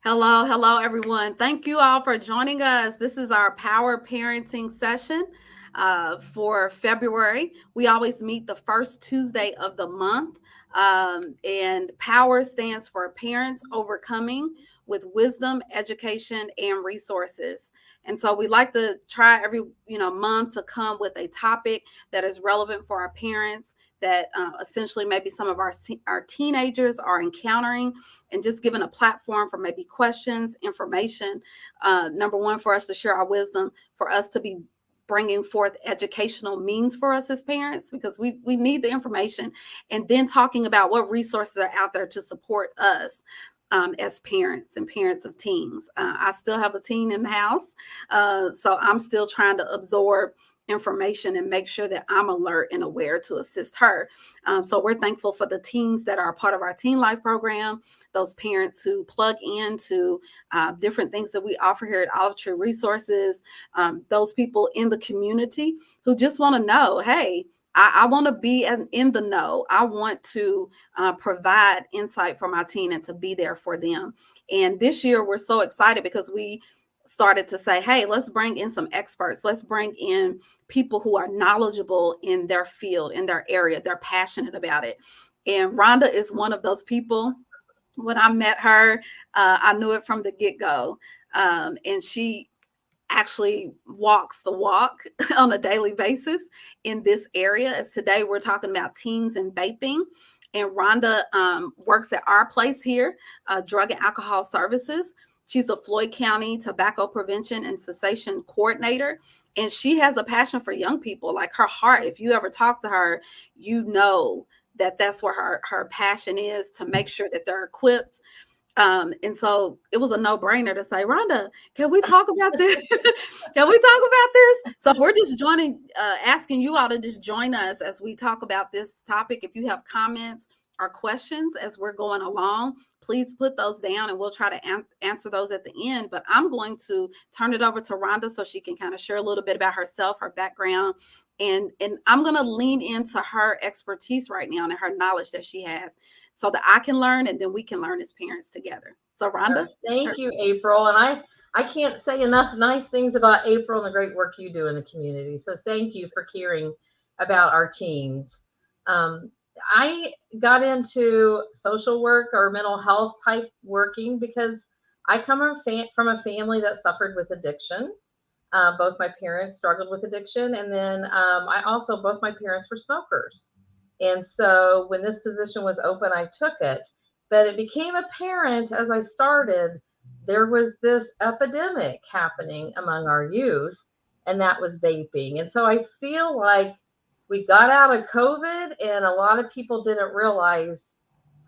Hello, hello, everyone. Thank you all for joining us. This is our Power Parenting session for February. We always meet the first Tuesday of the month. And Power stands for Parents Overcoming with Wisdom, Education, and Resources. And so we like to try every month to come with a topic that is relevant for our parents that essentially maybe some of our teenagers are encountering, and just giving a platform for maybe questions, information. Number one, for us to share our wisdom, for us to be bringing forth educational means for us as parents, because we need the information, and then talking about what resources are out there to support us as parents and parents of teens. I still have a teen in the house, so I'm still trying to absorb information and make sure that I'm alert and aware to assist her. So we're thankful for the teens that are a part of our Teen Life program, those parents who plug into different things that we offer here at Olive Tree Resources, those people in the community who just want to know, hey, I want to be in the know. I want to provide insight for my teen and to be there for them. And this year, we're so excited because we started to say, hey, let's bring in some experts. Let's bring in people who are knowledgeable in their field, in their area. They're passionate about it. And Rhonda is one of those people. When I met her, I knew it from the get-go. And she actually walks the walk on a daily basis in this area. As today we're talking about teens and vaping. And Rhonda works at our place here, Drug and Alcohol Services. She's a Floyd County Tobacco Prevention and Cessation Coordinator. And she has a passion for young people. Like, her heart, if you ever talk to her, you know that that's where her passion is, to make sure that they're equipped. And so it was a no-brainer to say, Rhonda, can we talk about this? Can we talk about this? So we're just asking you all to just join us as we talk about this topic. If you have comments or questions as we're going along, please put those down and we'll try to answer those at the end. But I'm going to turn it over to Rhonda so she can kind of share a little bit about herself, her background, and I'm going to lean into her expertise right now and her knowledge that she has, so that I can learn and then we can learn as parents together. So Rhonda. Thank you, April. And I can't say enough nice things about April and the great work you do in the community. So thank you for caring about our teens. I got into social work or mental health type working because I come from a family that suffered with addiction. Both my parents struggled with addiction. And then both my parents were smokers. And so when this position was open, I took it. But it became apparent as I started, there was this epidemic happening among our youth, and that was vaping. And so I feel like we got out of COVID, and a lot of people didn't realize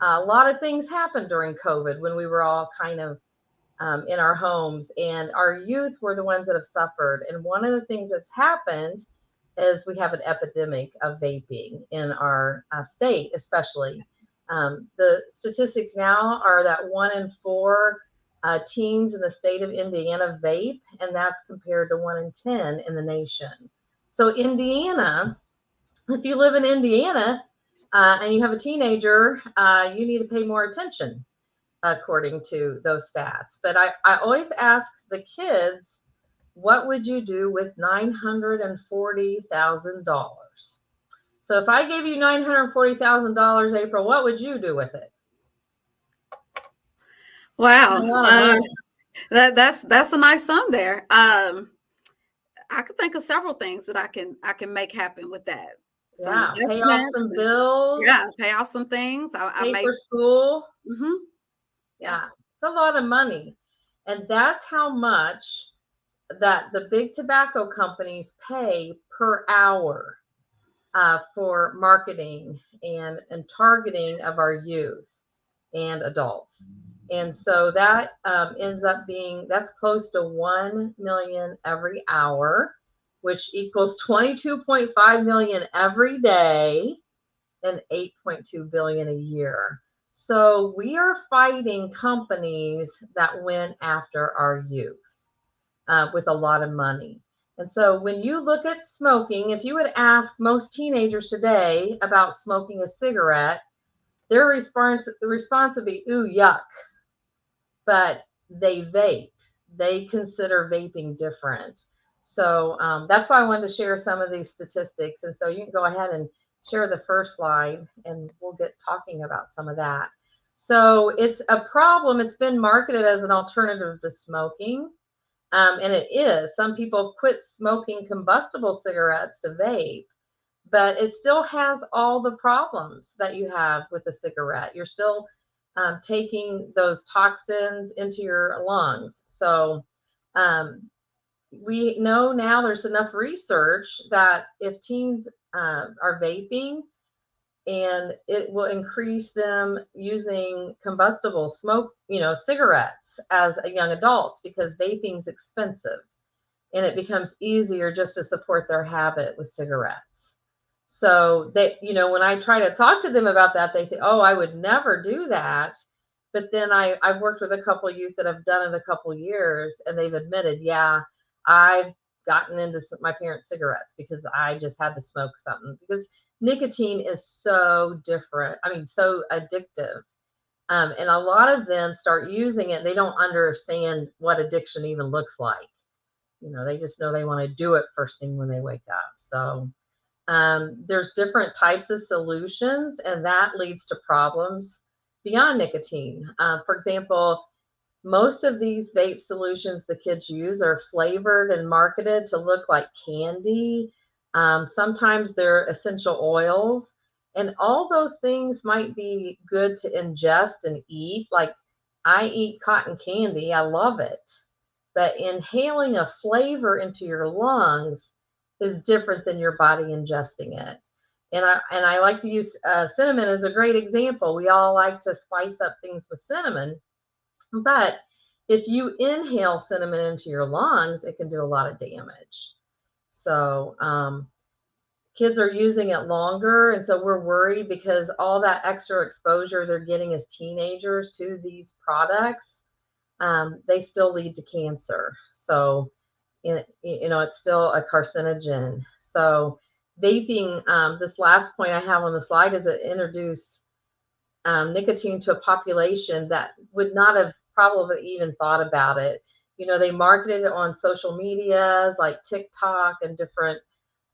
a lot of things happened during COVID when we were all kind of in our homes, and our youth were the ones that have suffered. And one of the things that's happened is we have an epidemic of vaping in our state, especially. The statistics now are that 1 in 4 teens in the state of Indiana vape, and that's compared to 1 in 10 in the nation. So Indiana, if you live in Indiana and you have a teenager, you need to pay more attention according to those stats. But I always ask the kids, what would you do with $940,000? So if I gave you $940,000, April, what would you do with it? Wow. That's a nice sum there. I could think of several things that I can make happen with that. Yeah, pay off some bills. Yeah, pay off some things. Pay for school. Mm-hmm. Yeah, it's a lot of money. And that's how much that the big tobacco companies pay per hour for marketing and targeting of our youth and adults. And so that ends up being, that's close to 1 million every hour, which equals 22.5 million every day and 8.2 billion a year. So we are fighting companies that went after our youth with a lot of money. And so when you look at smoking, if you would ask most teenagers today about smoking a cigarette, their response would be, ooh, yuck. But they vape. They consider vaping different. So that's why I wanted to share some of these statistics. And so you can go ahead and share the first slide and we'll get talking about some of that. So it's a problem. It's been marketed as an alternative to smoking. And it is. Some people quit smoking combustible cigarettes to vape, but it still has all the problems that you have with a cigarette. You're still taking those toxins into your lungs. So we know now there's enough research that if teens are vaping, and it will increase them using combustible cigarettes as a young adults, because vaping is expensive and it becomes easier just to support their habit with cigarettes. So they, when I try to talk to them about that, they think, oh, I would never do that. But then I've worked with a couple of youth that have done it a couple of years, and they've admitted, yeah, I've gotten into my parents' cigarettes because I just had to smoke something, because nicotine is so different. I mean, so addictive. And a lot of them start using it. They don't understand what addiction even looks like. They just know they want to do it first thing when they wake up. So there's different types of solutions, and that leads to problems beyond nicotine. For example, most of these vape solutions the kids use are flavored and marketed to look like candy. Sometimes they're essential oils, and all those things might be good to ingest and eat. Like, I eat cotton candy, I love it. But inhaling a flavor into your lungs is different than your body ingesting it. And I like to use cinnamon as a great example. We all like to spice up things with cinnamon, but if you inhale cinnamon into your lungs, it can do a lot of damage. So kids are using it longer, and so we're worried because all that extra exposure they're getting as teenagers to these products, they still lead to cancer. So, it's still a carcinogen. So vaping, this last point I have on the slide, is it introduced nicotine to a population that would not have probably even thought about it. They marketed it on social medias like TikTok and different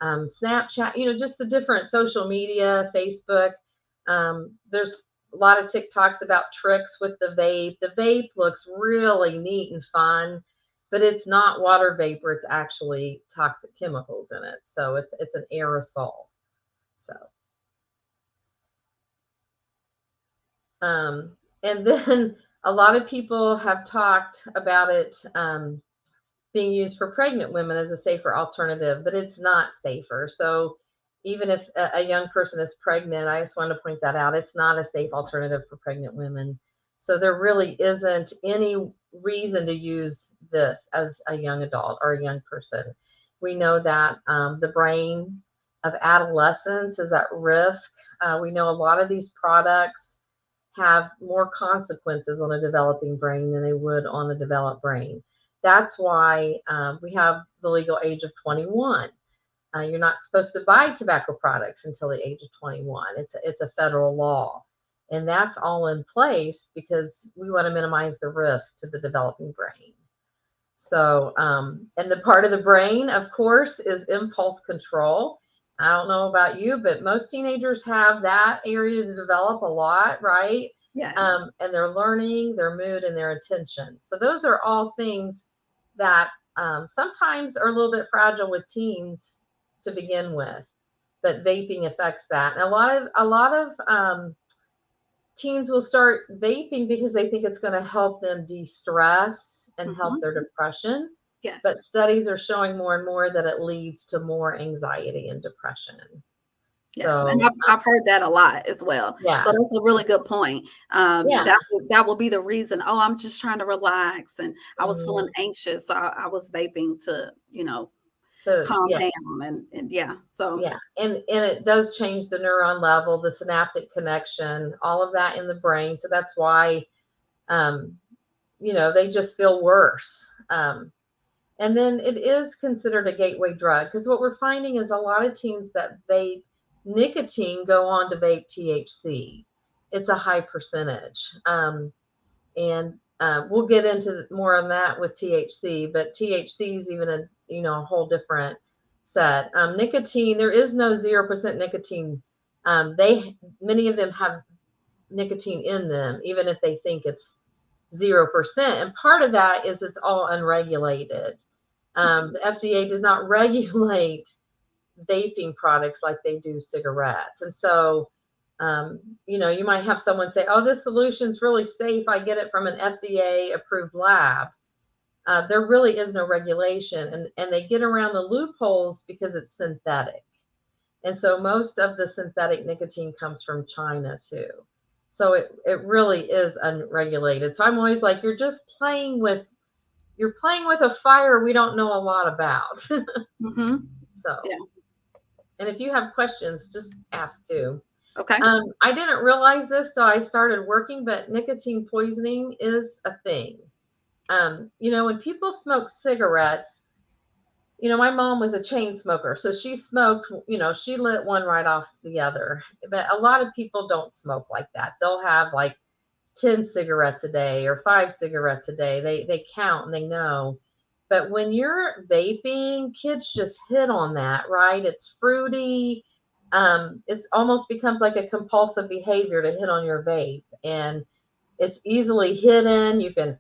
Snapchat, just the different social media, Facebook. There's a lot of TikToks about tricks with the vape. The vape looks really neat and fun, but it's not water vapor. It's actually toxic chemicals in it. So it's an aerosol. So, and then a lot of people have talked about it being used for pregnant women as a safer alternative, but it's not safer. So even if a young person is pregnant, I just want to point that out. It's not a safe alternative for pregnant women. So there really isn't any reason to use this as a young adult or a young person. We know that the brain of adolescents is at risk. We know a lot of these products have more consequences on a developing brain than they would on a developed brain. That's why we have the legal age of 21. You're not supposed to buy tobacco products until the age of 21. It's a federal law. And that's all in place because we want to minimize the risk to the developing brain. So, and the part of the brain, of course, is impulse control. I don't know about you, but most teenagers have that area to develop a lot, right? Yes. And their learning, their mood, and their attention. So those are all things that sometimes are a little bit fragile with teens to begin with, but vaping affects that. And a lot of teens will start vaping because they think it's going to help them de-stress and help their depression. Yes. But studies are showing more and more that it leads to more anxiety and depression. Yes, So, and I've heard that a lot as well. Yeah. So that's a really good point. Yeah. That will be the reason. Oh, I'm just trying to relax, and I was feeling anxious, so I was vaping to, calm Yes. down, and yeah. So Yeah, and it does change the neuron level, the synaptic connection, all of that in the brain. So that's why, they just feel worse. And then it is considered a gateway drug, because what we're finding is a lot of teens that vape nicotine go on to vape THC. It's a high percentage. And we'll get into more on that with THC, but THC is even a whole different set. Nicotine, there is no 0% nicotine. Many of them have nicotine in them, even if they think it's 0%. And part of that is it's all unregulated. The FDA does not regulate vaping products like they do cigarettes. And so, you might have someone say, oh, this solution's really safe. I get it from an FDA approved lab. There really is no regulation, and they get around the loopholes because it's synthetic. And so most of the synthetic nicotine comes from China too. So it really is unregulated. So I'm always like, you're playing with a fire we don't know a lot about. Mm-hmm. So, yeah. And if you have questions, just ask too. Okay. I didn't realize this till I started working, but nicotine poisoning is a thing. When people smoke cigarettes, my mom was a chain smoker, so she smoked, she lit one right off the other. But a lot of people don't smoke like that. They'll have like 10 cigarettes a day or 5 cigarettes a day. They count and they know. But when you're vaping, kids just hit on that, right? It's fruity. It's almost becomes like a compulsive behavior to hit on your vape, and it's easily hidden. You can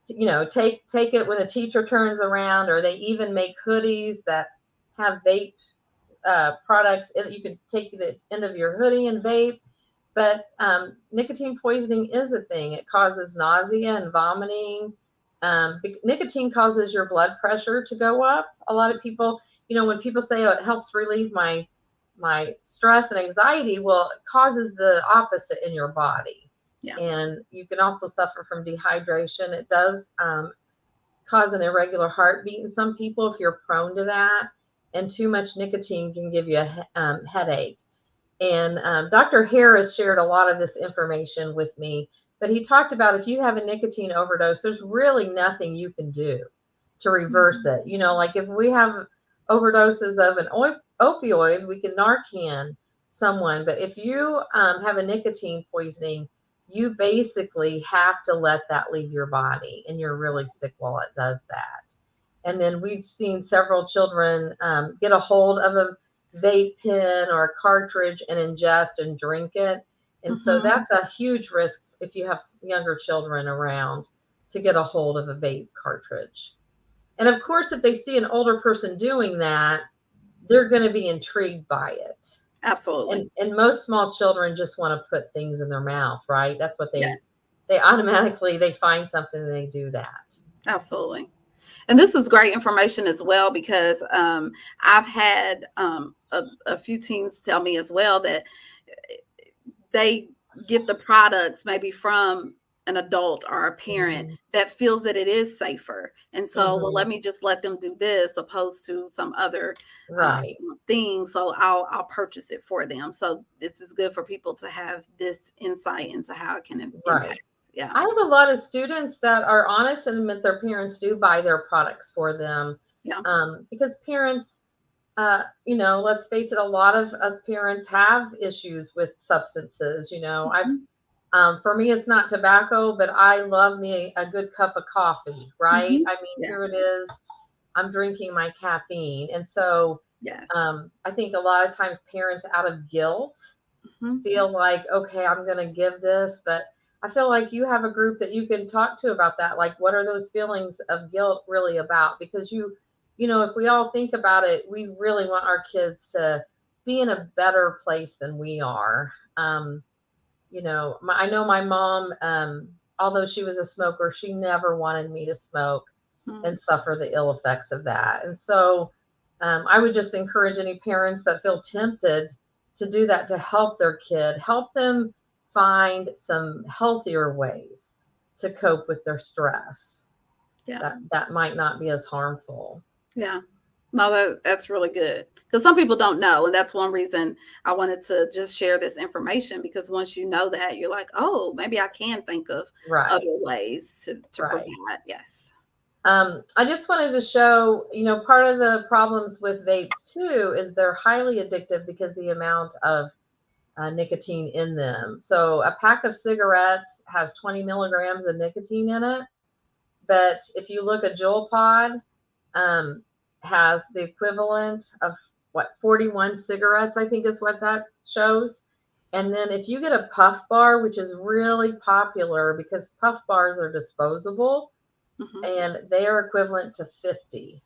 take it when the teacher turns around, or they even make hoodies that have vape products. You can take the end of your hoodie and vape. But nicotine poisoning is a thing. It causes nausea and vomiting. Nicotine causes your blood pressure to go up. A lot of people, when people say, oh, it helps relieve my stress and anxiety, well, it causes the opposite in your body. Yeah. And you can also suffer from dehydration. It does cause an irregular heartbeat in some people if you're prone to that. And too much nicotine can give you a headache. And Dr. Harris shared a lot of this information with me, but he talked about if you have a nicotine overdose, there's really nothing you can do to reverse it. Like if we have overdoses of an opioid, we can Narcan someone. But if you have a nicotine poisoning, you basically have to let that leave your body, and you're really sick while it does that. And then we've seen several children get a hold of a vape pen or a cartridge and ingest and drink it. And so that's a huge risk if you have younger children around to get a hold of a vape cartridge. And of course, if they see an older person doing that, they're going to be intrigued by it. Absolutely. And most small children just want to put things in their mouth, right? That's what they automatically, they find something and they do that. Absolutely. And this is great information as well, because I've had a few teens tell me as well that they get the products maybe from an adult or a parent that feels that it is safer. And so, well, let me just let them do this opposed to some other thing. So I'll purchase it for them. So this is good for people to have this insight into how it can impact. Yeah. I have a lot of students that are honest and admit their parents do buy their products for them. Yeah. Because parents, let's face it, a lot of us parents have issues with substances. For me, it's not tobacco, but I love me a good cup of coffee, right? I mean, here it is. I'm drinking my caffeine. And so I think a lot of times parents, out of guilt, feel like, okay, I'm going to give this, but I feel like you have a group that you can talk to about that. Like, what are those feelings of guilt really about? Because if we all think about it, we really want our kids to be in a better place than we are. I know my mom, although she was a smoker, she never wanted me to smoke and suffer the ill effects of that. And so I would just encourage any parents that feel tempted to do that, to help their kid, help them find some healthier ways to cope with their stress. That might not be as harmful. Yeah. No, that's really good, because some people don't know. And that's one reason I wanted to just share this information, because once you know that, you're like, oh, maybe I can think of other ways to prevent. Yes. I just wanted to show, part of the problems with vapes too is they're highly addictive because the amount of nicotine in them. So a pack of cigarettes has 20 milligrams of nicotine in it. But if you look at Juul Pod, has the equivalent of 41 cigarettes, I think is what that shows. And then if you get a puff bar, which is really popular because puff bars are disposable, and they are equivalent to 50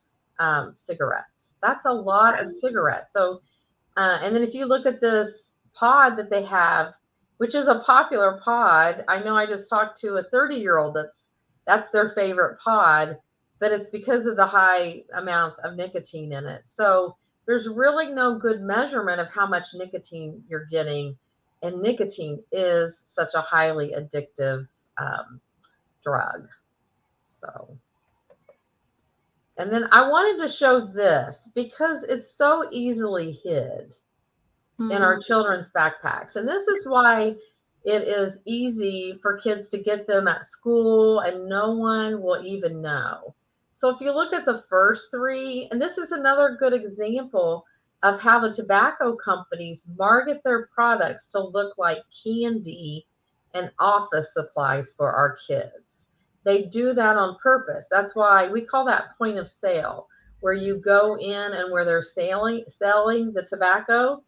cigarettes. That's a lot of cigarettes. So, and then if you look at this pod that they have, which is a popular pod, I know I just talked to a 30-year-old that's their favorite pod, but it's because of the high amount of nicotine in it. So there's really no good measurement of how much nicotine you're getting. And nicotine is such a highly addictive drug. So, and then I wanted to show this because it's so easily hid in our children's backpacks. And this is why it is easy for kids to get them at school and no one will even know. So if you look at the first three, and this is another good example of how the tobacco companies market their products to look like candy and office supplies for our kids. They do that on purpose. That's why we call that point of sale, where you go in and where they're selling the tobacco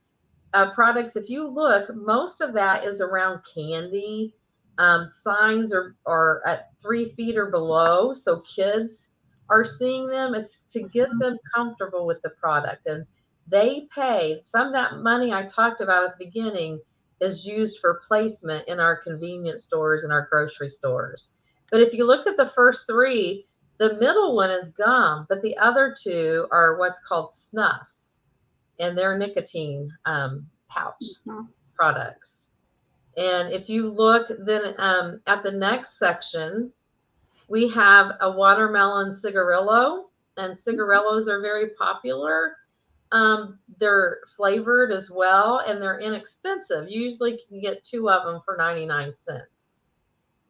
products. If you look, most of that is around candy. Signs are at 3 feet or below, so kids are seeing them. It's to get them comfortable with the product. And they pay some of that money I talked about at the beginning is used for placement in our convenience stores and our grocery stores. But if you look at the first three, the middle one is gum, but the other two are what's called snuffs, and they're nicotine pouch products. And if you look then at the next section, we have a watermelon cigarillo, and cigarillos are very popular. They're flavored as well, and they're inexpensive. You usually can get 2 of them for 99 cents.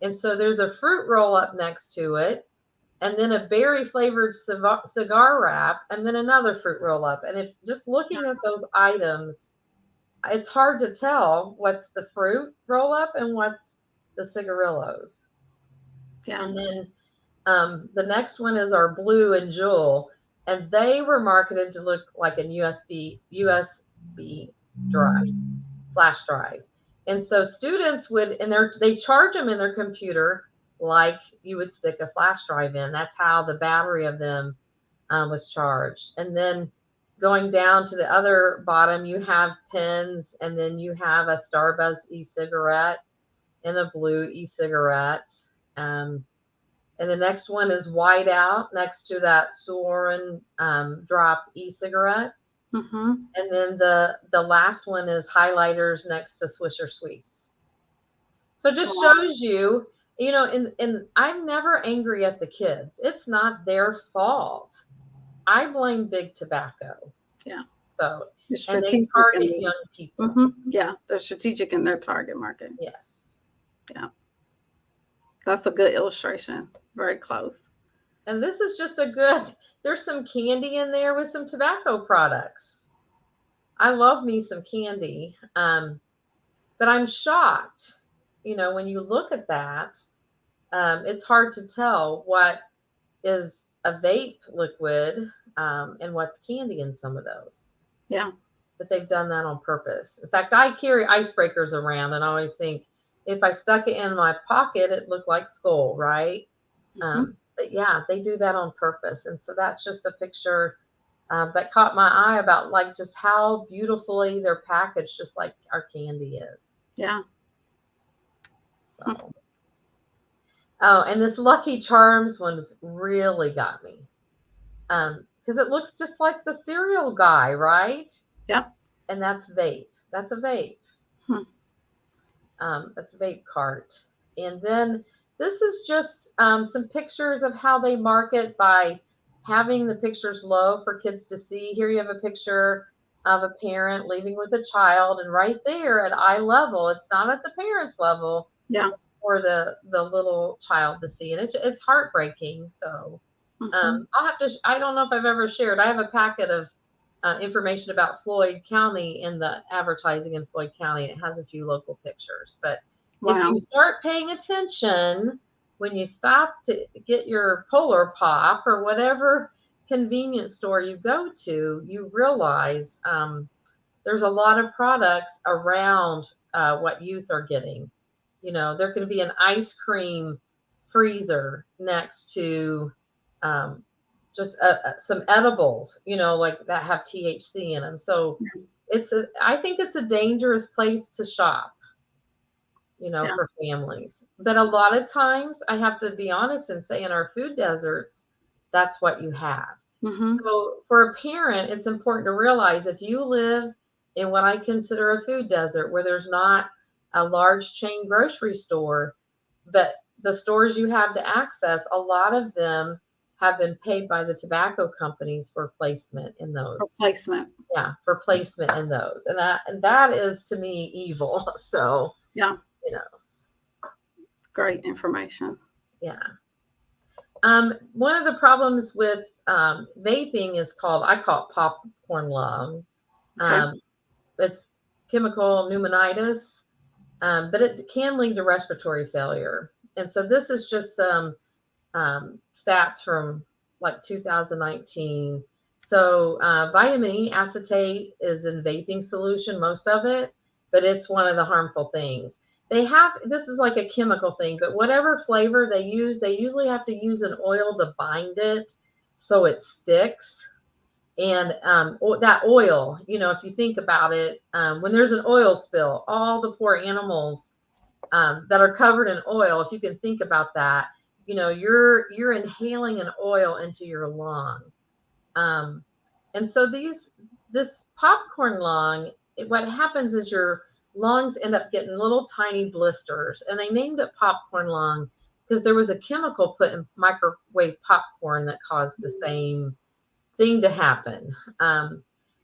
And so there's a fruit roll up next to it, and then a berry flavored cigar wrap, and then another fruit roll up. And if just looking at those items, it's hard to tell what's the fruit roll up and what's the cigarillos. Yeah. And then the next one is our Blue and Juul, and they were marketed to look like a USB drive, flash drive. And so students would, and they charge them in their computer like you would stick a flash drive in. That's how the battery of them was charged. And then going down to the other bottom, you have pens, and then you have a Starbuzz e-cigarette and a Blue e-cigarette. And the next one is White Out next to that Soren Drop e-cigarette. And then the last one is highlighters next to Swisher Sweets. So it just shows you, and I'm never angry at the kids. It's not their fault. I blame big tobacco. Yeah. So, and they target young people. Yeah, they're strategic in their target market. Yes. Yeah. That's a good illustration. Very close. And this is just there's some candy in there with some tobacco products. I love me some candy. But I'm shocked, when you look at that, it's hard to tell what is a vape liquid and what's candy in some of those. Yeah. But they've done that on purpose. In fact, I carry icebreakers around and I always think if I stuck it in my pocket, it looked like Skull, right? But yeah, they do that on purpose. And so that's just a picture that caught my eye about like just how beautifully they're packaged, just like our candy is. Yeah. So. Oh, and this Lucky Charms one's really got me. Because it looks just like the cereal guy, right? Yep. And that's vape. That's a vape. That's a vape cart. And then this is just some pictures of how they market by having the pictures low for kids to see. Here you have a picture of a parent leaving with a child, and right there at eye level, it's not at the parent's level. Yeah. For the little child to see, and it's heartbreaking. So I'll have to. I don't know if I've ever shared. I have a packet of information about Floyd County in the advertising in Floyd County. It has a few local pictures. But if you start paying attention, when you stop to get your Polar Pop or whatever convenience store you go to, you realize there's a lot of products around what youth are getting. There can be an ice cream freezer next to just some edibles, like that have THC in them. So I think it's a dangerous place to shop, for families. But a lot of times, I have to be honest and say, in our food deserts, that's what you have. So for a parent, it's important to realize if you live in what I consider a food desert, where there's not a large chain grocery store, but the stores you have to access, a lot of them have been paid by the tobacco companies for placement in those. Yeah, for placement in those. And that is, to me, evil. So, Great information. Yeah. One of the problems with vaping is I call it popcorn lung. It's chemical pneumonitis, but it can lead to respiratory failure. And so this is just some stats from like 2019. So vitamin E acetate is in vaping solution, most of it, but it's one of the harmful things. This is like a chemical thing, but whatever flavor they use, they usually have to use an oil to bind it so it sticks. And that oil, if you think about it, when there's an oil spill, all the poor animals that are covered in oil, if you can think about that, you're inhaling an oil into your lung. And so this popcorn lung, what happens is your lungs end up getting little tiny blisters, and they named it popcorn lung because there was a chemical put in microwave popcorn that caused the same thing to happen.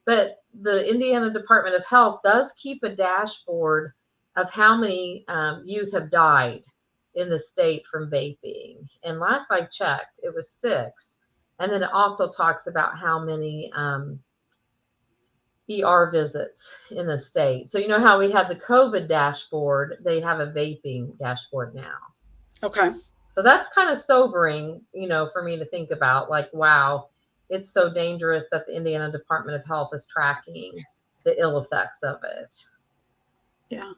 But the Indiana Department of Health does keep a dashboard of how many youth have died in the state from vaping. And last I checked, it was 6. And then it also talks about how many ER visits in the state. So how we had the COVID dashboard, they have a vaping dashboard now. Okay. So that's kind of sobering, for me to think about, like, wow, it's so dangerous that the Indiana Department of Health is tracking the ill effects of it. Yeah.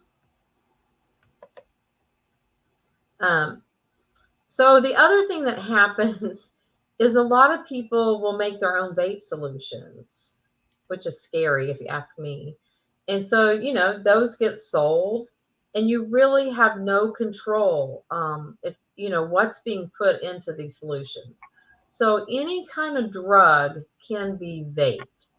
So the other thing that happens is a lot of people will make their own vape solutions, which is scary if you ask me. And so, those get sold, and you really have no control if what's being put into these solutions. So any kind of drug can be vaped.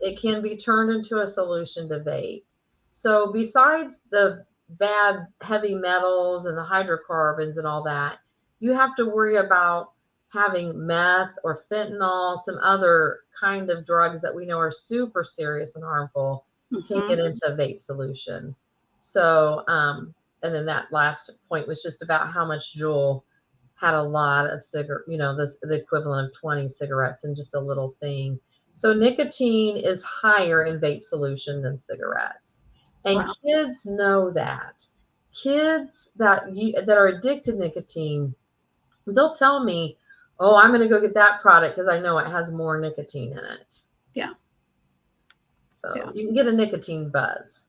It can be turned into a solution to vape. So besides the bad heavy metals and the hydrocarbons and all that, you have to worry about having meth or fentanyl, some other kind of drugs that we know are super serious and harmful, can get into a vape solution. So, and then that last point was just about how much Juul had a lot of the equivalent of 20 cigarettes in just a little thing. So nicotine is higher in vape solution than cigarettes. And kids know that. Kids that are addicted to nicotine, they'll tell me, oh, I'm going to go get that product because I know it has more nicotine in it. Yeah. So you can get a nicotine buzz.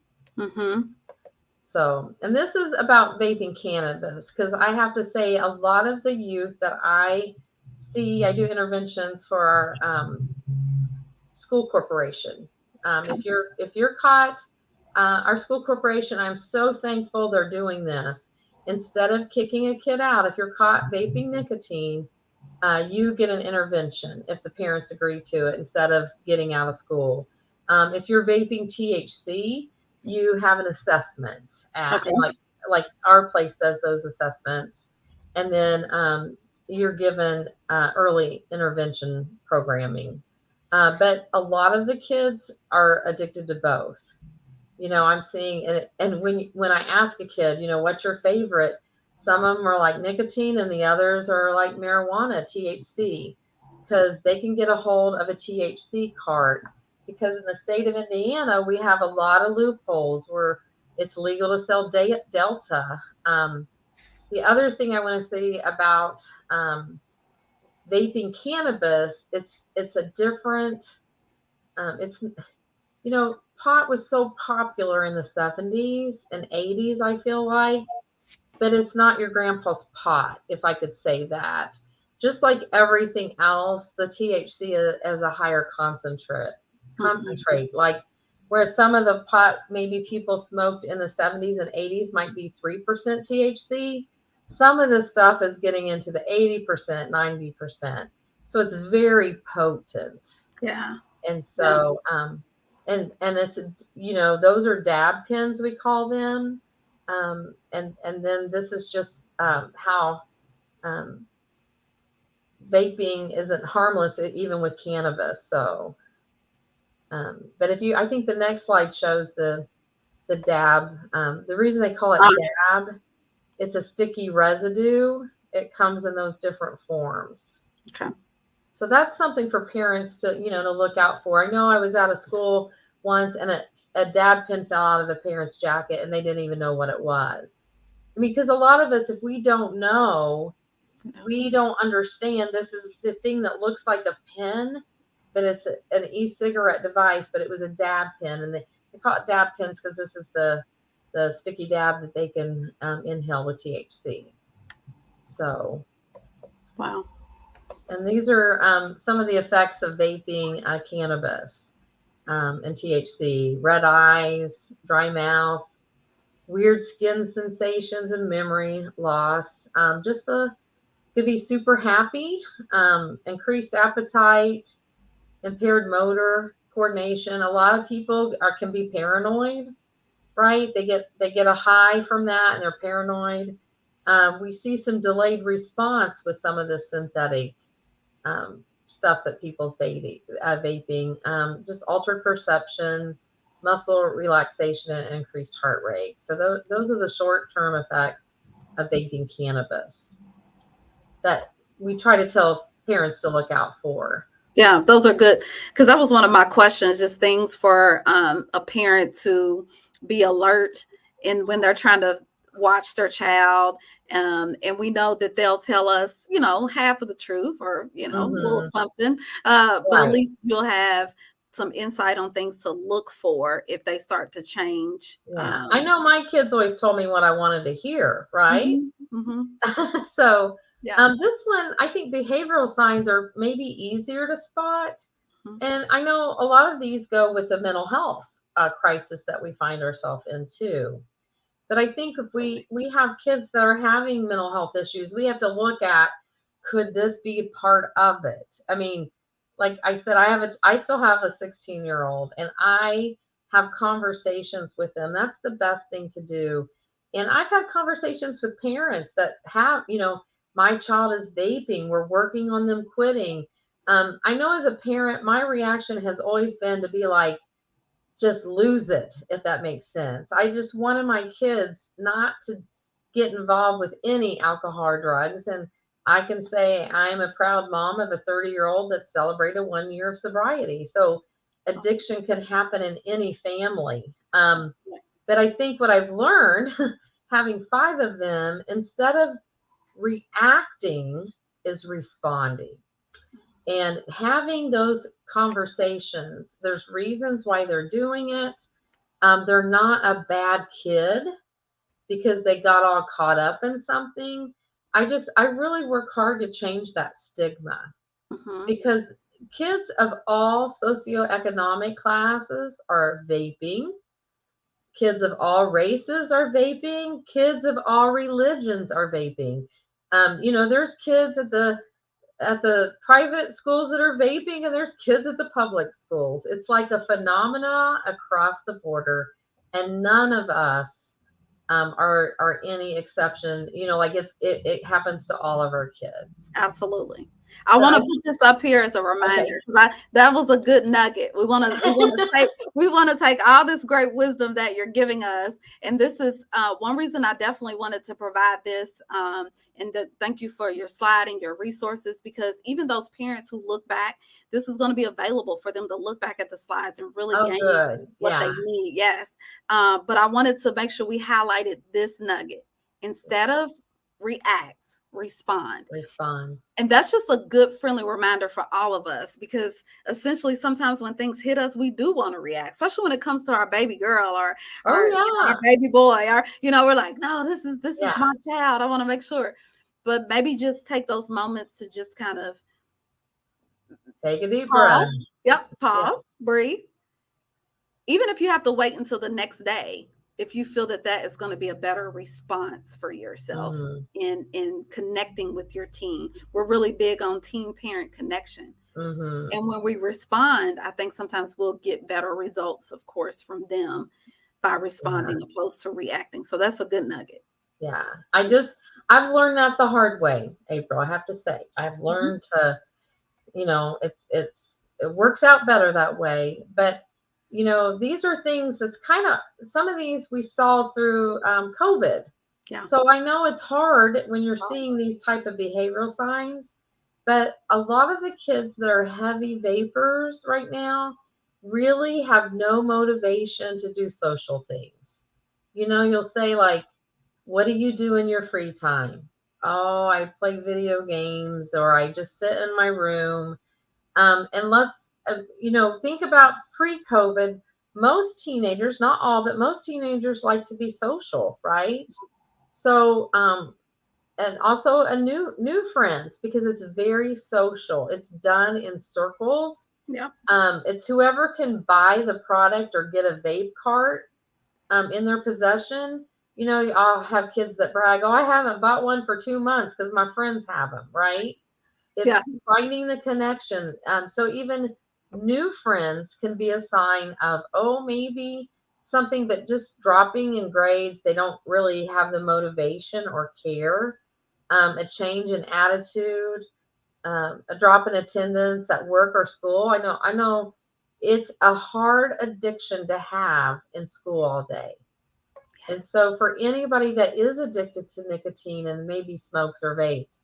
So, and this is about vaping cannabis, because I have to say a lot of the youth that I see, I do interventions for our school corporation. If you're caught, our school corporation, I'm so thankful they're doing this. Instead of kicking a kid out, if you're caught vaping nicotine, you get an intervention if the parents agree to it instead of getting out of school. If you're vaping THC, you have an assessment and like our place does those assessments, and then you're given early intervention programming. But a lot of the kids are addicted to both. I'm seeing, and when I ask a kid, what's your favorite? Some of them are like nicotine and the others are like marijuana, THC, because they can get a hold of a THC cart because in the state of Indiana, we have a lot of loopholes where it's legal to sell Delta. The other thing I want to say about vaping cannabis, it's a different, it's, pot was so popular in the 70s and 80s, I feel like, but it's not your grandpa's pot, if I could say that. Just like everything else, the THC is a higher concentrate. Like where some of the pot maybe people smoked in the 70s and 80s might be 3% THC, some of the stuff is getting into the 80%, 90%. So it's very potent. Yeah. And so, and it's, those are dab pens, we call them. And then this is just how vaping isn't harmless, even with cannabis. So, but I think the next slide shows the dab. The reason they call it dab, it's a sticky residue. It comes in those different forms. Okay. So that's something for parents to, to look out for. I know I was out of school once and a dab pen fell out of a parent's jacket and they didn't even know what it was. I mean, because a lot of us, if we don't know, we don't understand. This is the thing that looks like a pen, but it's an e-cigarette device, but it was a dab pen. And they call it dab pens because this is the sticky dab that they can inhale with THC. So. Wow. And these are some of the effects of vaping cannabis and THC: red eyes, dry mouth, weird skin sensations and memory loss. Could be super happy, increased appetite, impaired motor coordination. A lot of people can be paranoid, right? They get a high from that and they're paranoid. We see some delayed response with some of the synthetic stuff that people's vaping, just altered perception, muscle relaxation, and increased heart rate. So those are the short-term effects of vaping cannabis that we try to tell parents to look out for. Yeah, those are good, because that was one of my questions, just things for a parent to be alert in when they're trying to watch their child. And we know that they'll tell us, half of the truth or, a little something. But Right. at least you'll have some insight on things to look for if they start to change. Yeah. I know my kids always told me what I wanted to hear, right? So this one, I think behavioral signs are maybe easier to spot. And I know a lot of these go with the mental health crisis that we find ourselves in too. But I think if we have kids that are having mental health issues, we have to look at, could this be part of it? I mean, like I said, I still have a 16-year-old and I have conversations with them. That's the best thing to do. And I've had conversations with parents that have, my child is vaping. We're working on them quitting. I know as a parent, my reaction has always been to be like, just lose it, if that makes sense. I just wanted my kids not to get involved with any alcohol or drugs. And I can say I'm a proud mom of a 30-year-old that celebrated 1 year of sobriety. So addiction can happen in any family. But I think what I've learned, having 5 of them, instead of reacting, is responding. And having those conversations, there's reasons why they're doing it. They're not a bad kid because they got all caught up in something. I really work hard to change that stigma because kids of all socioeconomic classes are vaping. Kids of all races are vaping. Kids of all religions are vaping. There's kids at the private schools that are vaping and there's kids at the public schools. It's like a phenomena across the border and none of us are any exception. It happens to all of our kids. Absolutely. I But want I to put this up here as a okay. reminder because I that was a good nugget. We want to take all this great wisdom that you're giving us, and this is one reason I definitely wanted to provide this. Thank you for your slide and your resources, because even those parents who look back, this is going to be available for them to look back at the slides and really Oh, gain good. what they Yeah. need. Yes, but I wanted to make sure we highlighted this nugget: instead of react, respond. Respond. And that's just a good friendly reminder for all of us, because essentially sometimes when things hit us, we do want to react, especially when it comes to our baby girl or Oh, our yeah. baby boy, or we're like, no, this is Yeah. my child, I want to make sure. But maybe just take those moments to just kind of Take a deep breath. pause. Yep, Yeah. pause, breathe. Even if you have to wait until the next day, if you feel that that is going to be a better response for yourself Mm-hmm. in connecting with your teen. We're really big on teen parent connection. Mm-hmm. And when we respond, I think sometimes we'll get better results, of course, from them by Yeah. responding opposed to reacting. So that's a good nugget. Yeah. I've learned that the hard way, April. I have to say, I've Mhm. learned to, it works out better that way. But, these are things that's kind of, some of these we saw through COVID. Yeah. So I know it's hard when you're That's all. seeing these type of behavioral signs, but a lot of the kids that are heavy vapors right now really have no motivation to do social things. You'll say like, what do you do in your free time? Oh, I play video games or I just sit in my room. And let's, think about pre-COVID. Most teenagers, not all, but most teenagers like to be social, right? So, and also a new friends because it's very social. It's done in circles. Yeah. It's whoever can buy the product or get a vape cart in their possession. I'll have kids that brag, "Oh, I haven't bought one for 2 months because my friends have them." Right? Yeah. It's finding the connection. So even new friends can be a sign of, oh, maybe something, but just dropping in grades. They don't really have the motivation or care. A change in attitude, a drop in attendance at work or school. I know it's a hard addiction to have in school all day. And so for anybody that is addicted to nicotine and maybe smokes or vapes,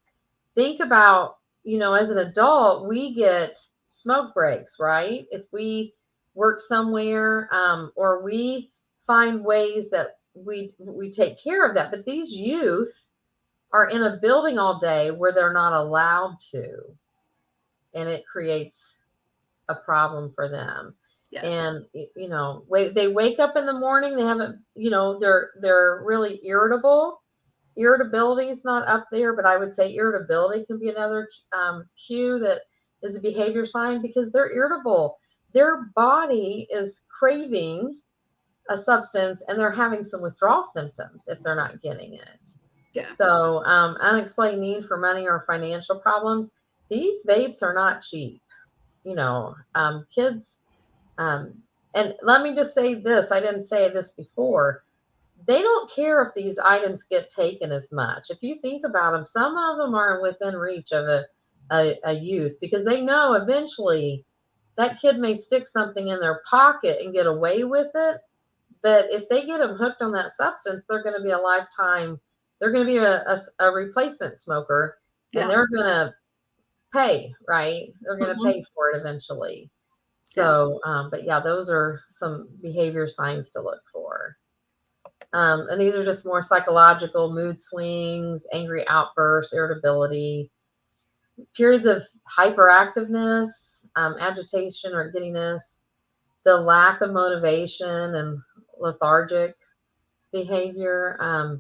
think about, as an adult, we get smoke breaks, right? If we work somewhere, or we find ways that we take care of that. But these youth are in a building all day where they're not allowed to, and it creates a problem for them. Yes. And they wake up in the morning, they haven't, they're really irritable. Irritability is not up there, but I would say irritability can be another cue that is a behavior sign because they're irritable. Their body is craving a substance and they're having some withdrawal symptoms if they're not getting it. Yes. So, unexplained need for money or financial problems. These vapes are not cheap. Kids, um, and let me just say this, I didn't say this before. They don't care if these items get taken as much. If you think about them, some of them are within reach of a youth because they know eventually that kid may stick something in their pocket and get away with it. But if they get them hooked on that substance, they're going to be a lifetime, they're going to be a replacement smoker and Yeah. they're going to pay, right? They're going to Mhm. pay for it eventually. Yeah. So, but yeah, those are some behavior signs to look for. And these are just more psychological mood swings, angry outbursts, irritability, periods of hyperactiveness, agitation or giddiness, the lack of motivation and lethargic behavior,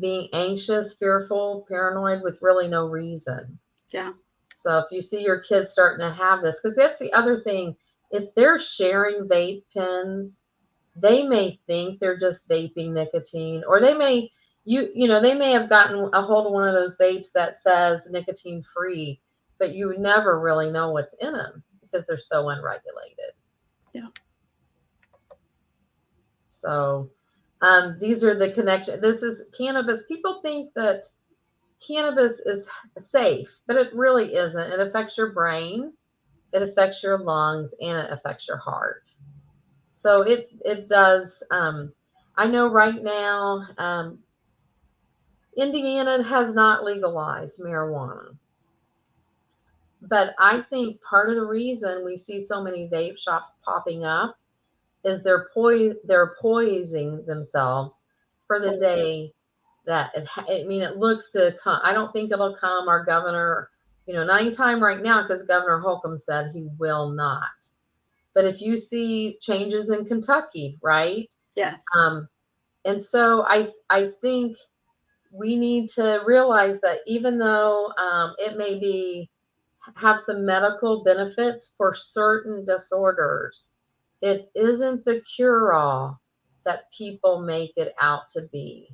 being anxious, fearful, paranoid with really no reason. Yeah. So if you see your kids starting to have this, because that's the other thing, if they're sharing vape pens, they may think they're just vaping nicotine, or they may they may have gotten a hold of one of those vapes that says nicotine free, but you would never really know what's in them because they're so unregulated. Yeah. So these are the connection. This is cannabis. People think that cannabis is safe, but it really isn't. It affects your brain, it affects your lungs, and it affects your heart. So it does. I know right now, Indiana has not legalized marijuana. But I think part of the reason we see so many vape shops popping up is they're poising themselves for the day that it looks to come. I don't think it'll come. Our governor, not anytime right now, because Governor Holcomb said he will not. But if you see changes in Kentucky, right? Yes. And so I think we need to realize that even though it may have some medical benefits for certain disorders, it isn't the cure-all that people make it out to be.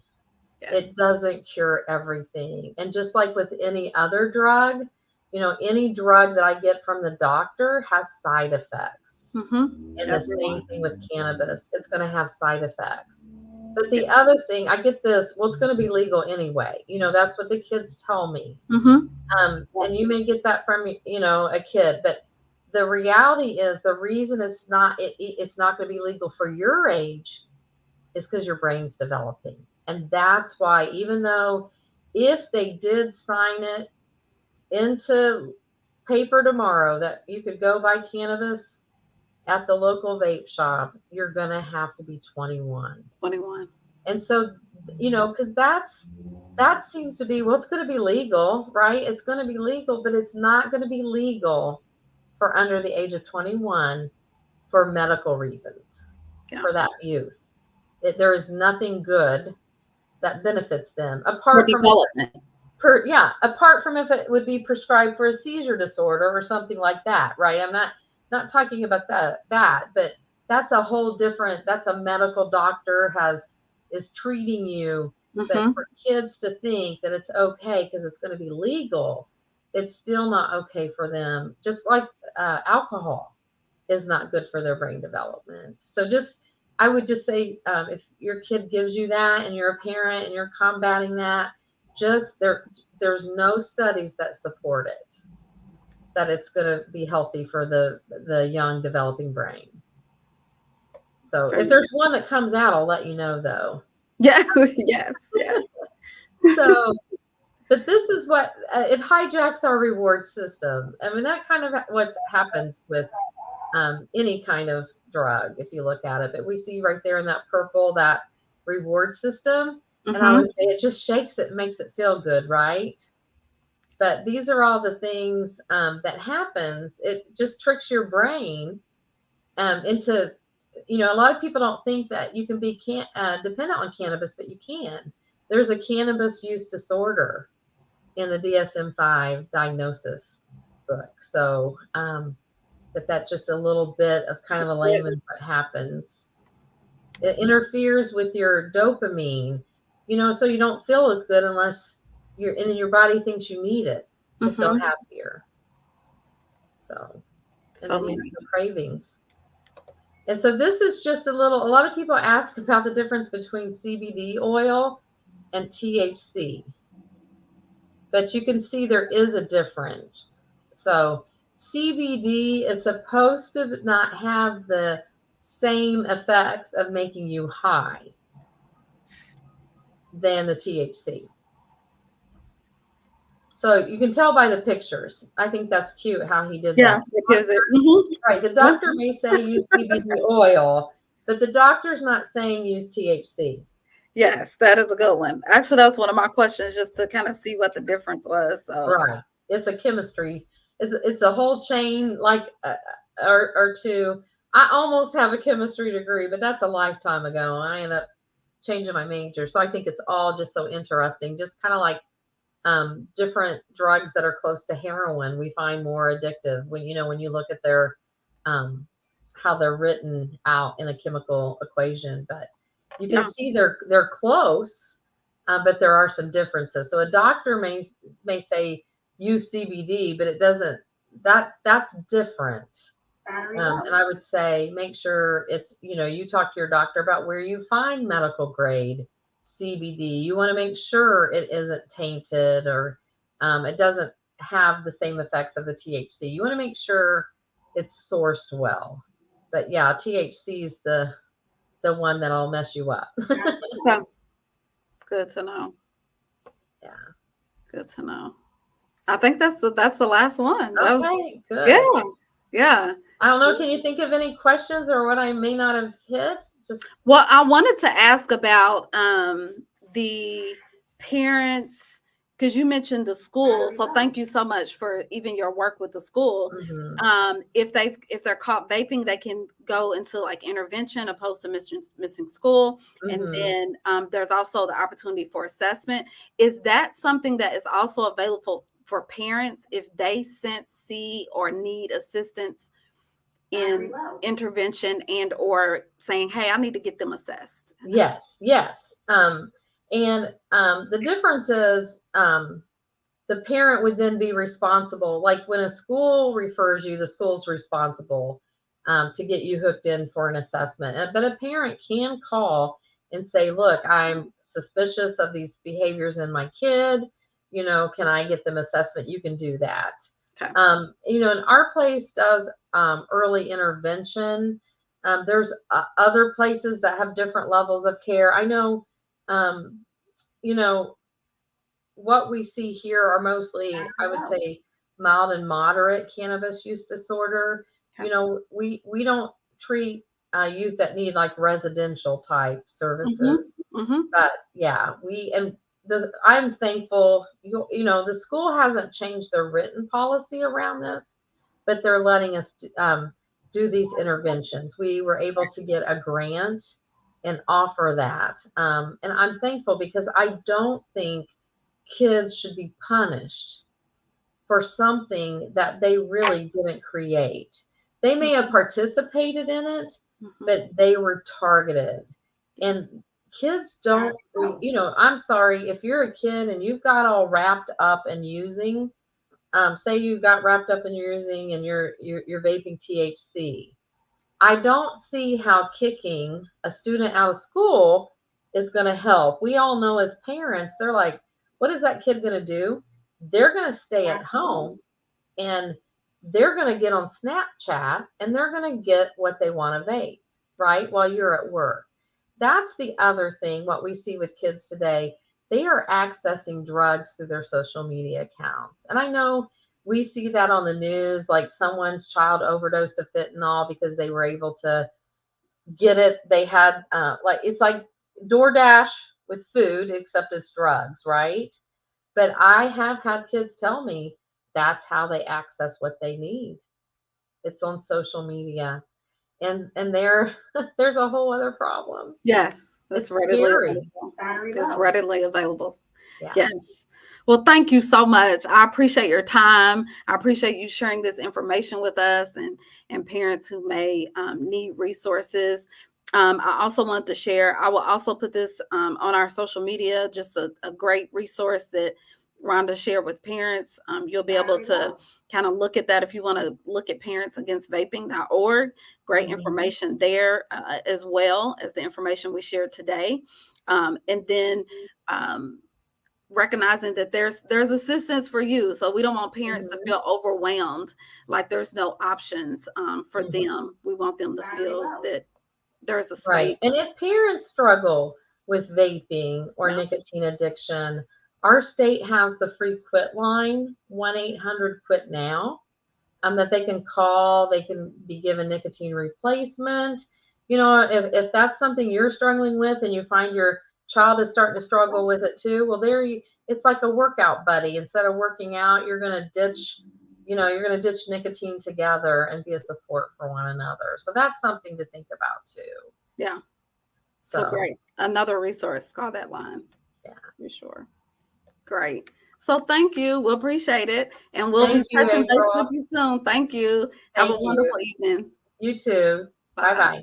Yes. It doesn't cure everything. And just like with any other drug, any drug that I get from the doctor has side effects. And the same thing with cannabis. It's going to have side effects. But the other thing, I get this, well, it's going to be legal anyway. That's what the kids tell me. And you may get that from, a kid, but the reality is the reason it's not going to be legal for your age is because your brain's developing. And that's why, even though if they did sign it into paper tomorrow that you could go buy cannabis at the local vape shop, you're going to have to be 21. And so, because that seems to be, well, it's going to be legal, right? It's going to be legal, but it's not going to be legal for under the age of 21 for medical reasons, for that youth. There is nothing good that benefits them apart from if it would be prescribed for a seizure disorder or something like that, right? I'm not talking about that, but that's a whole different, that's a medical doctor is treating you. But for kids to think that it's okay because it's going to be legal, it's still not okay for them. Just like alcohol is not good for their brain development. So I would just say, if your kid gives you that and you're a parent and you're combating that, there's no studies that support it, that it's going to be healthy for the young developing brain. So if there's one that comes out, I'll let you know, though. Yes. So, but this is what it hijacks our reward system. I mean, that kind of what happens with any kind of drug, if you look at it. But we see right there in that purple, that reward system. And I would say it just shakes it and makes it feel good, right? But these are all the things that happens. It just tricks your brain into, a lot of people don't think that you can be dependent on cannabis, but you can. There's a cannabis use disorder in the DSM-5 diagnosis book. So that's just a little bit of kind of a layman's what happens. It interferes with your dopamine, so you don't feel as good unless and then your body thinks you need it to feel happier. So, and then you have the cravings. And so this is just a lot of people ask about the difference between CBD oil and THC. But you can see there is a difference. So CBD is supposed to not have the same effects of making you high than the THC. So you can tell by the pictures. I think that's cute how he did that. Right. The doctor may say use CBD oil, but the doctor's not saying use THC. Yes, that is a good one. Actually, that was one of my questions, just to kind of see what the difference was. So. Right. It's a chemistry. It's a whole chain, like or two. I almost have a chemistry degree, but that's a lifetime ago. I ended up changing my major. So I think it's all just so interesting. Just kind of like different drugs that are close to heroin, we find more addictive when you look at their how they're written out in a chemical equation. But you can see they're close, but there are some differences. So a doctor may say use CBD, but it doesn't. That's different. And I would say make sure it's you talk to your doctor about where you find medical grade CBD. You want to make sure it isn't tainted or it doesn't have the same effects of the THC. You want to make sure it's sourced well. But yeah, THC is the one that'll mess you up. Okay. Good to know. Yeah. Good to know. I think that's the last one. Okay, good. Yeah. Yeah. I don't know. Can you think of any questions or what I may not have hit? Just Well, I wanted to ask about the parents, because you mentioned the school. So thank you so much for even your work with the school. If they're caught vaping, they can go into like intervention opposed to missing school. And then there's also the opportunity for assessment. Is that something that is also available for parents if they sense, see, or need assistance in intervention and or saying, hey, I need to get them assessed? Yes. And the difference is the parent would then be responsible. Like when a school refers you, the school's responsible to get you hooked in for an assessment. But a parent can call and say, look, I'm suspicious of these behaviors in my kid. Can I get them assessment? You can do that. Okay. And our place does early intervention. There's other places that have different levels of care. I know, what we see here are mostly, I would say, mild and moderate cannabis use disorder. Okay. We don't treat youth that need like residential type services. But yeah, I'm thankful, the school hasn't changed their written policy around this, but they're letting us do these interventions. We were able to get a grant and offer that. And I'm thankful because I don't think kids should be punished for something that they really didn't create. They may have participated in it, but they were targeted. And kids don't, I'm sorry, if you're a kid and you've got all wrapped up and using, say you got wrapped up in using and you're vaping THC, I don't see how kicking a student out of school is going to help. We all know as parents, they're like, what is that kid going to do? They're going to stay at home and they're going to get on Snapchat and they're going to get what they want to vape, right? While you're at work. That's the other thing, what we see with kids today. They are accessing drugs through their social media accounts. And I know we see that on the news, like someone's child overdosed of fentanyl because they were able to get it. They had it's like DoorDash with food, except it's drugs, right? But I have had kids tell me that's how they access what they need. It's on social media. And there's a whole other problem. Yes, it's readily available. It's readily available. Yeah. Yes. Well, thank you so much. I appreciate your time. I appreciate you sharing this information with us and parents who may need resources. I also want to share, I will also put this on our social media, just a great resource that Rhonda shared with parents. You'll be able to kind of look at that if you want to look at parentsagainstVaping.org. Great information there, as well as the information we shared today. And then recognizing that there's assistance for you. So we don't want parents to feel overwhelmed, like there's no options for them. We want them to feel that there's a space. Right. And if parents struggle with vaping or nicotine addiction, our state has the free quit line, 1-800-QUIT-NOW, that they can call. They can be given nicotine replacement. If that's something you're struggling with and you find your child is starting to struggle with it too, well, it's like a workout buddy. Instead of working out, you're going to ditch nicotine together and be a support for one another. So that's something to think about too. Yeah. So great. Another resource, call that line. Yeah, for sure. Great. So thank you. We'll appreciate it. And we'll be touching base with you soon. Thank you. Have a wonderful evening. You too. Bye-bye.